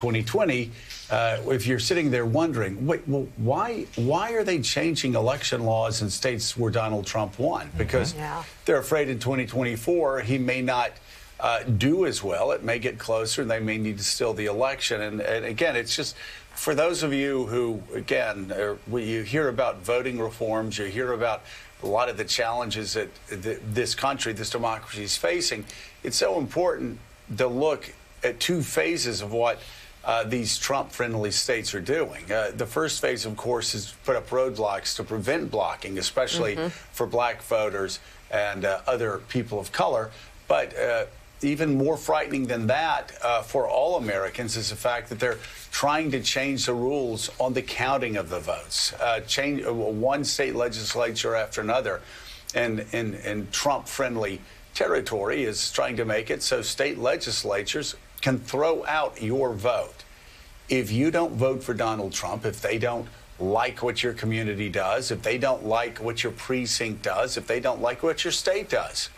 2020, if you're sitting there wondering, wait, well, why are they changing election laws in states where Donald Trump won? Because they're afraid in 2024 he may not do as well. It may get closer, and they may need to steal the election. And again, it's just for those of you who, again, you hear about voting reforms, you hear about a lot of the challenges that this country, this democracy is facing. It's so important to look at two phases of what these Trump-friendly states are doing. The first phase, of course, is put up roadblocks to prevent blocking, especially for black voters and other people of color. But even more frightening than that for all Americans is the fact that they're trying to change the rules on the counting of the votes, change one state legislature after another, and in Trump-friendly territory is trying to make it so state legislatures can throw out your vote. If you don't vote for Donald Trump, if they don't like what your community does, if they don't like what your precinct does, if they don't like what your state does,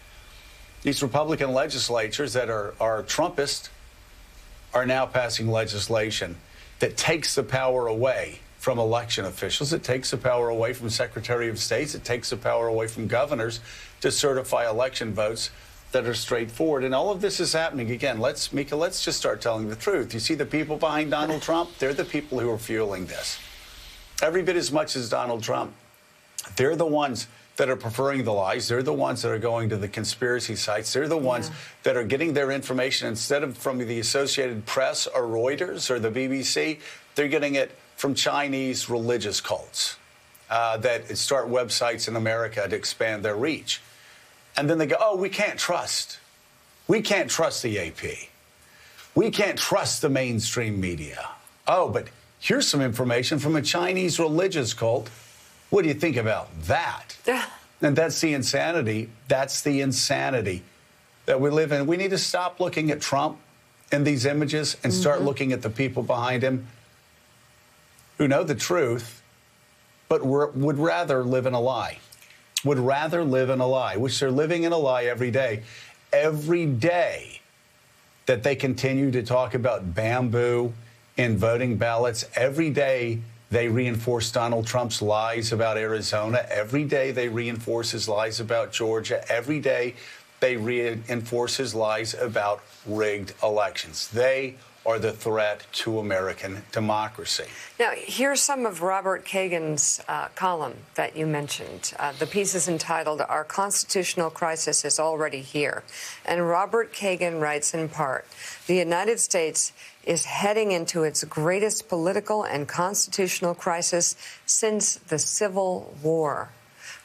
these Republican legislatures that are Trumpist are now passing legislation that takes the power away from election officials. It takes the power away from Secretary of States. It takes the power away from governors to certify election votes that are straightforward. And all of this is happening. Again, Mika, let's just start telling the truth. You see the people behind Donald Trump? They're the people who are fueling this. Every bit as much as Donald Trump. They're the ones that are preferring the lies. They're the ones that are going to the conspiracy sites. They're the ones that are getting their information instead of from the Associated Press or Reuters or the BBC. They're getting it from Chinese religious cults that start websites in America to expand their reach. And then they go, oh, we can't trust. We can't trust the AP. We can't trust the mainstream media. Oh, but here's some information from a Chinese religious cult. What do you think about that? And that's the insanity. That's the insanity that we live in. We need to stop looking at Trump in these images and start looking at the people behind him who know the truth, but would rather live in a lie. Would rather live in a lie, which they're living in a lie every day. Every day that they continue to talk about bamboo in voting ballots, every day they reinforce Donald Trump's lies about Arizona. Every day they reinforce his lies about Georgia. Every day they reinforce his lies about rigged elections. They are the threat to American democracy. Now, here's some of Robert Kagan's column that you mentioned. The piece is entitled, Our Constitutional Crisis is Already Here. And Robert Kagan writes in part, the United States is heading into its greatest political and constitutional crisis since the Civil War,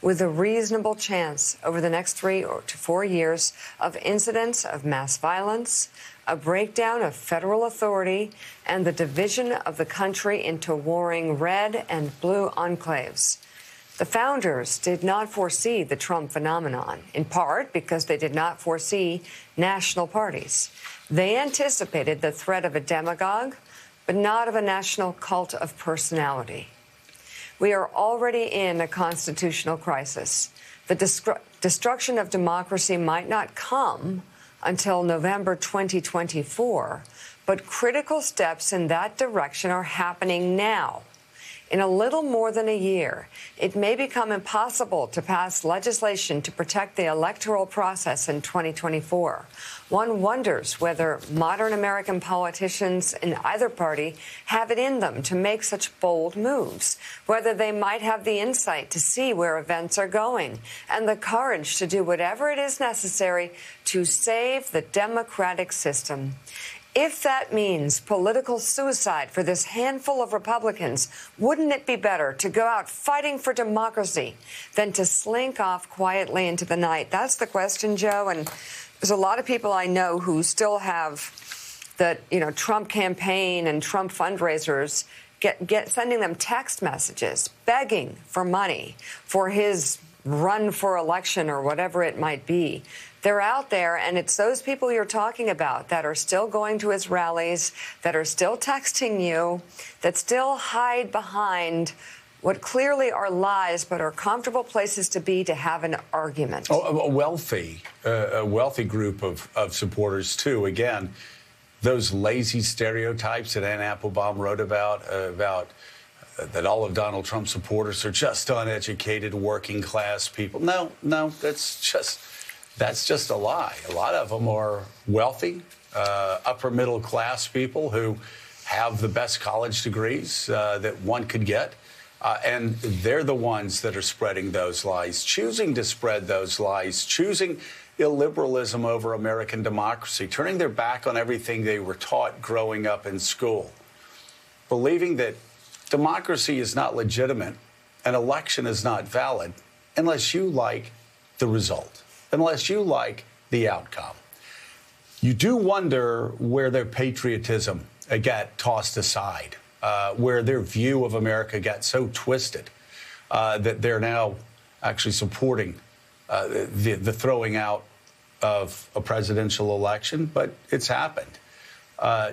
with a reasonable chance over the next 3 to 4 years of incidents of mass violence, a breakdown of federal authority, and the division of the country into warring red and blue enclaves. The founders did not foresee the Trump phenomenon, in part because they did not foresee national parties. They anticipated the threat of a demagogue, but not of a national cult of personality. We are already in a constitutional crisis. The destruction of democracy might not come until November 2024, but critical steps in that direction are happening now. In a little more than a year, it may become impossible to pass legislation to protect the electoral process in 2024. One wonders whether modern American politicians in either party have it in them to make such bold moves, whether they might have the insight to see where events are going and the courage to do whatever it is necessary to save the democratic system. If that means political suicide for this handful of Republicans, wouldn't it be better to go out fighting for democracy than to slink off quietly into the night? That's the question, Joe. And there's a lot of people I know who still have the, Trump campaign and Trump fundraisers sending them text messages, begging for money for his run for election or whatever it might be. They're out there, and it's those people you're talking about that are still going to his rallies, that are still texting you, that still hide behind what clearly are lies but are comfortable places to be to have an argument. A wealthy group of supporters, too. Again, those lazy stereotypes that Ann Applebaum wrote about that all of Donald Trump's supporters are just uneducated working class people. No, that's just a lie. A lot of them are wealthy, upper middle class people who have the best college degrees that one could get. And they're the ones that are spreading those lies, choosing to spread those lies, choosing illiberalism over American democracy, turning their back on everything they were taught growing up in school, believing that democracy is not legitimate, an election is not valid unless you like the result, unless you like the outcome. You do wonder where their patriotism got tossed aside, where their view of America got so twisted that they're now actually supporting the throwing out of a presidential election. But it's happened.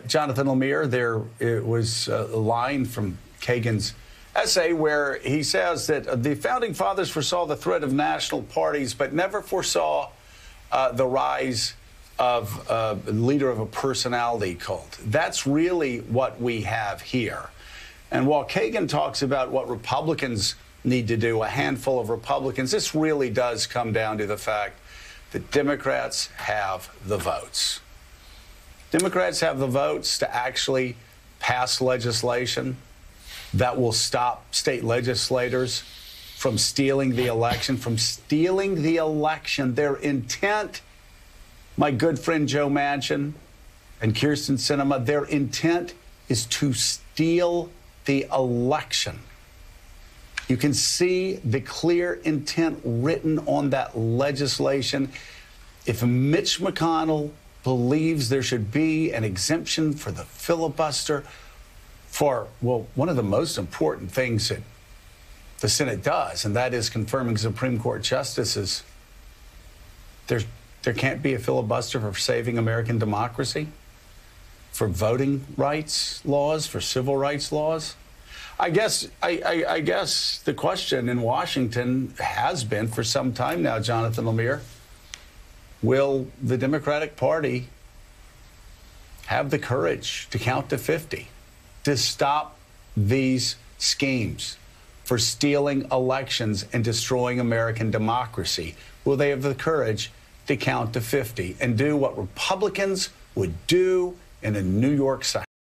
Jonathan Lemire, there it was a line from Kagan's essay where he says that the founding fathers foresaw the threat of national parties, but never foresaw the rise of a leader of a personality cult. That's really what we have here. And while Kagan talks about what Republicans need to do, a handful of Republicans, this really does come down to the fact that Democrats have the votes. Democrats have the votes to actually pass legislation that will stop state legislators from stealing the election, Their intent, my good friend Joe Manchin and Kyrsten Sinema, their intent is to steal the election. You can see the clear intent written on that legislation. If Mitch McConnell believes there should be an exemption for the filibuster for, well, one of the most important things that the Senate does, and that is confirming Supreme Court justices, there can't be a filibuster for saving American democracy, for voting rights laws, for civil rights laws. I guess the question in Washington has been for some time now, Jonathan Lemire, will the Democratic Party have the courage to count to 50, to stop these schemes for stealing elections and destroying American democracy? Will they have the courage to count to 50 and do what Republicans would do in a New York